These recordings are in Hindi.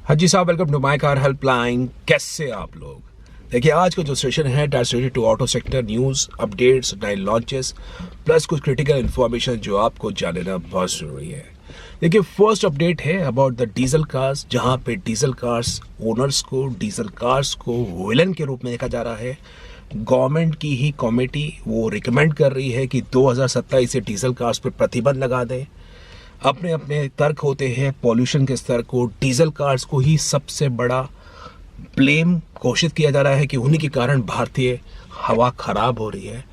हाँ जी साहब, welcome to my car helpline. कैसे आप लोग? देखिए, आज का जो सेशन है that's related to auto sector news, updates, नए लॉन्चेस प्लस कुछ क्रिटिकल इन्फॉर्मेशन जो आपको जानना बहुत ज़रूरी है। देखिए, फर्स्ट अपडेट है अबाउट द डीजल कार्स, जहाँ पे डीजल कार्स ओनर्स को, डीजल कार्स को विलन के रूप में देखा जा रहा है। गवर्नमेंट की ही कमेटी वो रिकमेंड कर रही है कि 2027 से डीजल कार्स पर प्रतिबंध लगा दें। अपने अपने तर्क होते हैं पॉल्यूशन के स्तर को, डीजल कार्स को ही सबसे बड़ा ब्लेम घोषित किया जा रहा है कि उन्हीं के कारण भारतीय हवा खराब हो रही है।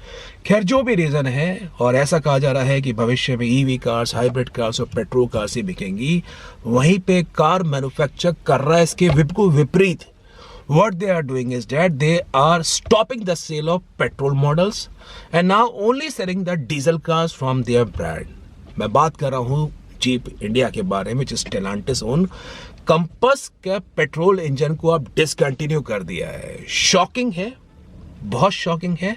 खैर, जो भी रीज़न है, और ऐसा कहा जा रहा है कि भविष्य में ईवी कार्स, हाइब्रिड कार्स और पेट्रोल कार्स ही बिकेंगी। वहीं पे कार मैन्युफैक्चर कर रहा है इसके विपरीत। What they are doing is that they are stopping the sale of petrol models and now only selling the diesel cars from their brand. मैं बात कर रहा हूँ जीप इंडिया के बारे में, जिस टेलांटिस ओन कंपस के पेट्रोल इंजन को अब डिसकंटिन्यू कर दिया है। शॉकिंग है, बहुत शॉकिंग है।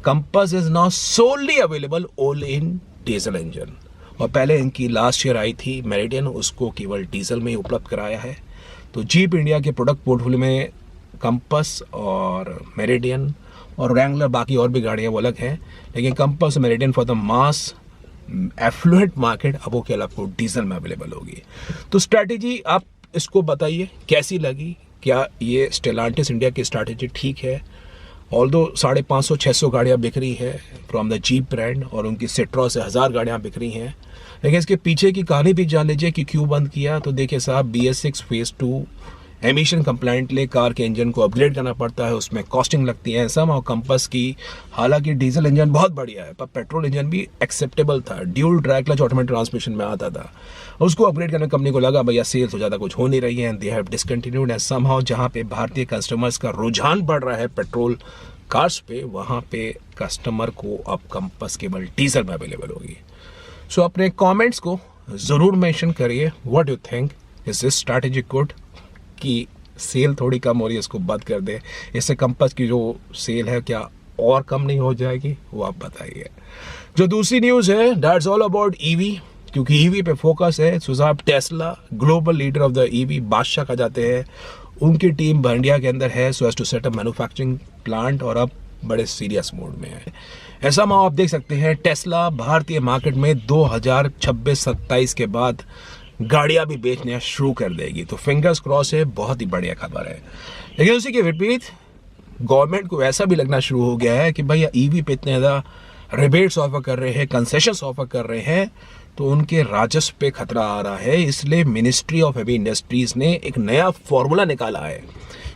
Compass is now solely available only in diesel engine, और पहले इनकी लास्ट ईयर आई थी मेरिडियन, उसको केवल डीजल में ही उपलब्ध कराया है। तो जीप इंडिया के प्रोडक्ट पोर्टफोलियो में कंपस और मेरिडियन और रैंगलर, बाकी और भी गाड़ियाँ वो अलग हैं, लेकिन कंपस और Meridian for the mass affluent market अब वो केवल आपको डीजल में अवेलेबल होगी। तो स्ट्रैटेजी आप इसको बताइए कैसी लगी? क्या ये स्टेलांटिस इंडिया की स्ट्रैटेजी ठीक है? ऑल्दो 550-600 गाड़ियाँ बिक रही है फ्रॉम द जीप ब्रांड, और उनकी सिट्रॉ से 1000 गाड़ियाँ बिक रही हैं, लेकिन इसके पीछे की कहानी भी जान लीजिए कि क्यों बंद किया। तो देखिए साहब, BS6 फेज 2 एमिशन कंप्लाइंट ले कार के इंजन को अपग्रेड करना पड़ता है, उसमें कॉस्टिंग लगती है सम। और कंपस की हालांकि डीजल इंजन बहुत बढ़िया है, पर पेट्रोल इंजन भी एक्सेप्टेबल था, dual dry clutch automatic transmission में आता था। उसको अपग्रेड करने कंपनी को लगा भैया सेल्स तो ज़्यादा कुछ हो नहीं रही है, they have discontinued and somehow. जहाँ पे भारतीय कस्टमर्स का रुझान बढ़ रहा है पेट्रोल कार्स पे, वहाँ पे कस्टमर को अब कंपस केवल डीजल में अवेलेबल होगी। सो अपने कमेंट्स को ज़रूर मेंशन करिए। What you think, is this strategy good कि सेल थोड़ी कम हो रही है, इसको बंद कर दे? इससे कंपस की जो सेल है क्या और कम नहीं हो जाएगी? वो आप बताइए। जो दूसरी न्यूज़ है दैट्स ऑल अबाउट ईवी, क्योंकि ईवी पे फोकस है। सो साहब, Tesla global leader of the EV बादशाह कहा जाते हैं, उनकी टीम इंडिया के अंदर है so as to set up manufacturing plant, और अब बड़े सीरियस मोड में है। ऐसा आप देख सकते हैं टेस्ला भारतीय मार्केट में 2026-27 के बाद गाड़ियां भी बेचना शुरू कर देगी। तो फिंगर्स क्रॉस है, बहुत ही बढ़िया खबर है। लेकिन उसी के विपरीत गवर्नमेंट को ऐसा भी लगना शुरू हो गया है कि भैया ईवी पे इतने ज़्यादा रिबेट्स ऑफर कर रहे हैं, कंसेशंस ऑफर कर रहे हैं, तो उनके राजस्व पे खतरा आ रहा है। इसलिए मिनिस्ट्री ऑफ हेवी इंडस्ट्रीज ने एक नया फॉर्मूला निकाला है,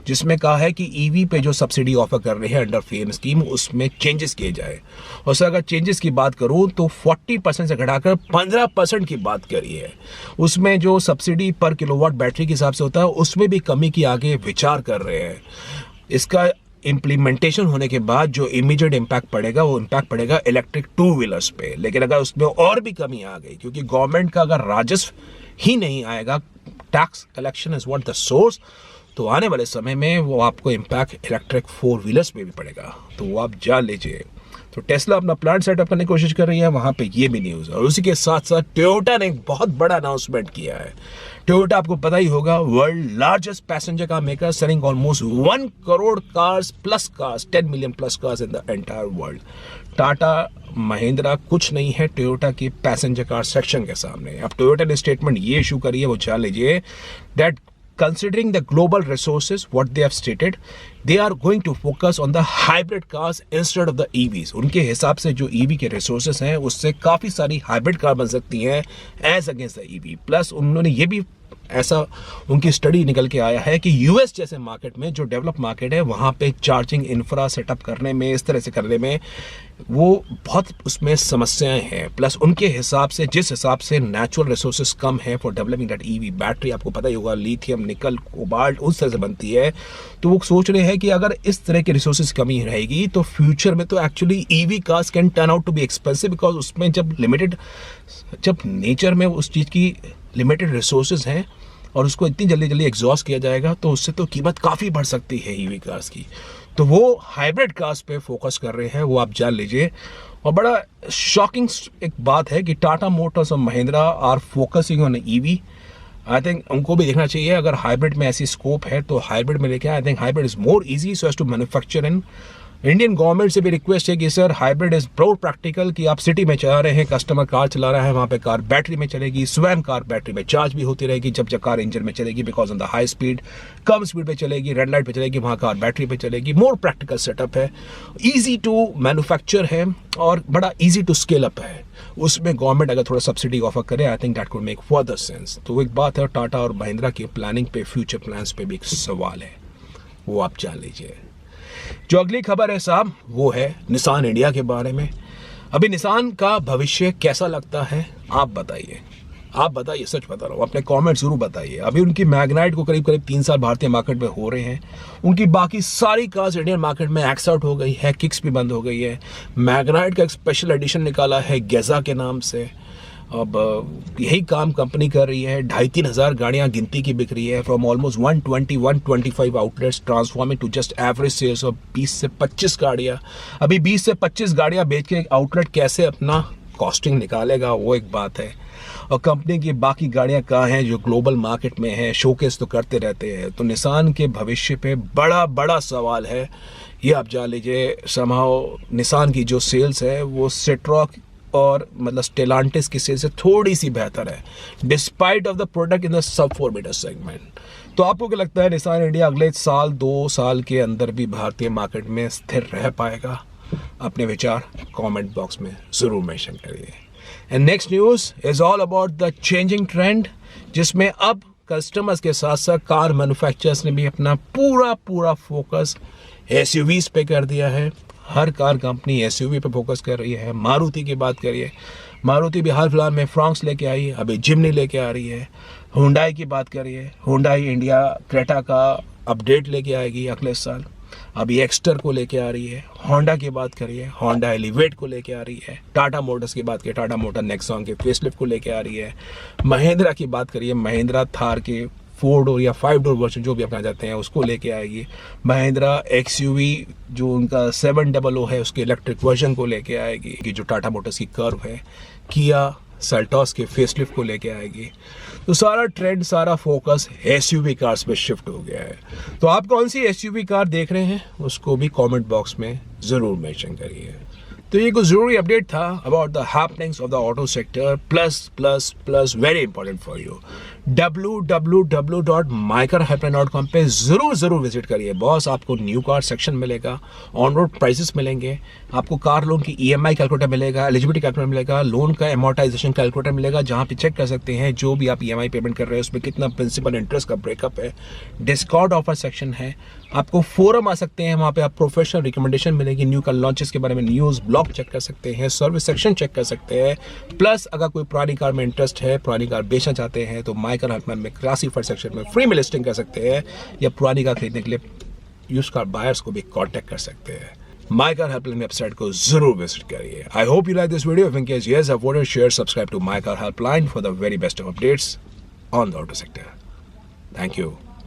जिसमें कहा है कि ईवी पे जो सब्सिडी ऑफर कर रहे हैं अंडर फेम स्कीम, उसमें चेंजेस किए जाए। और सर, अगर चेंजेस की बात करूं तो 40% से घटाकर 15% की बात करी है। उसमें जो सब्सिडी पर किलोवाट बैटरी के हिसाब से होता है, उसमें भी कमी की आगे विचार कर रहे हैं। इसका इम्प्लीमेंटेशन होने के बाद जो इमीडिएट इम्पैक्ट पड़ेगा, वो इम्पैक्ट पड़ेगा इलेक्ट्रिक 2 व्हीलर्स पे। लेकिन अगर उसमें और भी कमी आ गई, क्योंकि गवर्नमेंट का अगर राजस्व ही नहीं आएगा, tax collection is what the source, तो आने वाले समय में वो आपको इम्पैक्ट इलेक्ट्रिक 4 व्हीलर्स पे भी पड़ेगा। तो वो आप जान लीजिए। तो टेस्ला अपना प्लांट सेटअप करने की कोशिश कर रही है, वहाँ पे ये भी न्यूज़ है। और उसी के साथ साथ टोयोटा ने एक बहुत बड़ा अनाउंसमेंट किया है। टोयोटा, आपको पता ही होगा, world largest passenger car maker, selling almost 1 crore cars plus cars, 10 million plus cars in the entire world. Tata Mahindra कुछ नहीं है टोयोटा की पैसेंजर कार सेक्शन के सामने। अब टोयोटा ने स्टेटमेंट ये इशू करी है, वो जान लीजिए, that considering the global resources, what they have stated, they are going to focus on the hybrid cars instead of the EVs. उनके हिसाब से जो EV के resources हैं, उससे काफ़ी सारी hybrid कार बन सकती हैं as against the EV. Plus उन्होंने ये भी ऐसा उनकी स्टडी निकल के आया है कि यूएस जैसे मार्केट में, जो डेवलप मार्केट है, वहाँ पे चार्जिंग इंफ्रा सेटअप करने में, इस तरह से करने में, वो बहुत उसमें समस्याएं हैं। प्लस उनके हिसाब से, जिस हिसाब से नेचुरल रिसोर्सेज कम है for developing that EV battery, आपको पता ही होगा लिथियम, निकल, कोबाल्ट उस तरह से बनती है। तो वो सोच रहे हैं कि अगर इस तरह के रिसोर्सेज कमी रहेगी तो फ्यूचर में तो actually EV cars can turn out to be expensive, because उसमें जब नेचर में उस चीज़ की लिमिटेड रिसोर्सेज हैं और उसको इतनी जल्दी एग्जॉस्ट किया जाएगा, तो उससे तो कीमत काफ़ी बढ़ सकती है ईवी कार्स की। तो वो हाइब्रिड कार्स पे फोकस कर रहे हैं, वो आप जान लीजिए। और बड़ा शॉकिंग एक बात है कि टाटा मोटर्स और Mahindra are focusing on EV I think उनको भी देखना चाहिए, अगर हाइब्रिड में ऐसी स्कोप है तो हाइब्रिड में लेके I think hybrid is more easy so as to manufacture in. Indian government से भी रिक्वेस्ट है कि sir hybrid is pro practical, कि आप सिटी में चला रहे हैं, कस्टमर कार चला रहा है, वहाँ पे कार बैटरी में चलेगी, स्वयं कार बैटरी में चार्ज भी होती रहेगी जब कार इंजन में चलेगी, because on the high speed, come speed पे चलेगी, रेड लाइट पे चलेगी, वहाँ कार बैटरी पे चलेगी। मोर प्रैक्टिकल सेटअप है, ईजी टू मैन्युफैक्चर है और बड़ा ईजी टू स्केल अप है। उसमें गवर्नमेंट अगर थोड़ा सब्सिडी ऑफर करे I think that could make further sense. तो एक बात है, टाटा और महिंद्रा की प्लानिंग पे, फ्यूचर प्लान्स पे भी एक सवाल है, वो आप जान लीजिए। जो अगली खबर है साहब वो है निसान इंडिया के बारे में। अभी निसान का भविष्य कैसा लगता है आप बताइए, आप बताइए, सच बता रहा हूँ, अपने कमेंट जरूर बताइए। अभी उनकी मैग्नाइट को करीब 3 साल भारतीय मार्केट में हो रहे हैं, उनकी बाकी सारी कार्स इंडियन मार्केट में एक्स आउट हो गई है, किक्स भी बंद हो गई है। मैग्नाइट का एक स्पेशल एडिशन निकाला है गेजा के नाम से, अब यही काम कंपनी कर रही है। 2,500-3 हज़ार गाड़ियाँ गिनती की बिक रही है from almost 120-125 outlets, transforming to just average sales of 20 से 25 गाड़ियाँ। अभी 20 से 25 गाड़ियाँ बेच के आउटलेट कैसे अपना कॉस्टिंग निकालेगा, वो एक बात है। और कंपनी की बाकी गाड़ियाँ कहाँ हैं जो ग्लोबल मार्केट में है, शोकेस तो करते रहते हैं। तो निसान के भविष्य पे बड़ा बड़ा सवाल है, ये आप जान लीजिए। समहाउ निसान की जो सेल्स है वो सेट्रॉक और मतलब स्टेलांटिस की सेल से थोड़ी सी बेहतर है, despite of the product in the sub 4 metre segment. तो आपको क्या लगता है निसान इंडिया अगले साल 2 साल के अंदर भी भारतीय मार्केट में स्थिर रह पाएगा? अपने विचार कमेंट बॉक्स में ज़रूर मेंशन करिए। And next news is all about the changing trend, जिसमें अब कस्टमर्स के साथ साथ कार मैन्युफैक्चरर्स ने भी अपना पूरा फोकस एसयूवीज पे कर दिया है। हर कार कंपनी एसयूवी पे फोकस कर रही है। मारुति की बात करिए, मारुति भी हाल फिलहाल में फ्रॉन्क्स लेके आई है, अभी जिम्नी लेके आ रही है। हुंडई की बात करिए, हुंडई इंडिया क्रेटा का अपडेट लेके आएगी अगले साल, अभी एक्स्टर को लेके आ रही है। होंडा की बात करिए, होंडा एलिवेट को लेके आ रही है। टाटा मोटर्स की बात करिए, टाटा मोटर नेक्सॉन के फेसलिफ्ट को लेके आ रही है। महिंद्रा की बात करिए, महिंद्रा थार के 4 डोर या 5 डोर वर्जन जो भी अपना जाते हैं उसको लेके आएगी। महिंद्रा एक्सयूवी जो उनका 700 है उसके इलेक्ट्रिक वर्जन को लेके आएगी, कि जो टाटा मोटर्स की कर्व है। किया सेल्टॉस के फेसलिफ्ट को लेके आएगी। तो सारा ट्रेंड, सारा फोकस एसयूवी कार्स पे शिफ्ट हो गया है। तो आप कौन सी एसयूवी कार देख रहे हैं उसको भी कमेंट बॉक्स में ज़रूर मेंशन करिए। तो ये कुछ ज़रूरी अपडेट था about the happenings of the auto sector, plus very important for you, www.mycarhelpline.com पे ज़रूर विजिट करिए बॉस। आपको न्यू कार सेक्शन मिलेगा, ऑन रोड प्राइसेस मिलेंगे, आपको कार लोन की EMI कैलकुलेटर मिलेगा, एलिजिबिलिटी कैलकुलेटर मिलेगा, लोन का एमोर्टाइजेशन कैलकुलेटर मिलेगा, जहाँ पे चेक कर सकते हैं जो भी आप EMI पेमेंट कर रहे हैं उसमें कितना प्रिंसिपल इंटरेस्ट का ब्रेकअप है। डिस्काउंट ऑफर सेक्शन है, आपको फोरम आ सकते हैं, वहाँ पे आप प्रोफेशनल रिकमेंडेशन मिलेगी, न्यू कार लॉन्चेस के बारे में न्यूज़ ब्लॉग चेक कर सकते हैं, सर्विस सेक्शन चेक कर सकते हैं। प्लस अगर कोई पुरानी कार में इंटरेस्ट है, पुरानी कार बेचना चाहते हैं तो माई कार हेल्पलाइन में क्लासीफाइड सेक्शन में फ्री में लिस्टिंग कर सकते हैं, या पुरानी कार खरीदने के लिए यूज्ड कार बायर्स को भी कांटेक्ट कर सकते हैं। माई कार हेल्पलाइन वेबसाइट को जरूर विजिट करिए। I hope you like this video. If in case yes, avoid share, subscribe to my car helpline for the very best of updates on the auto sector. Thank you.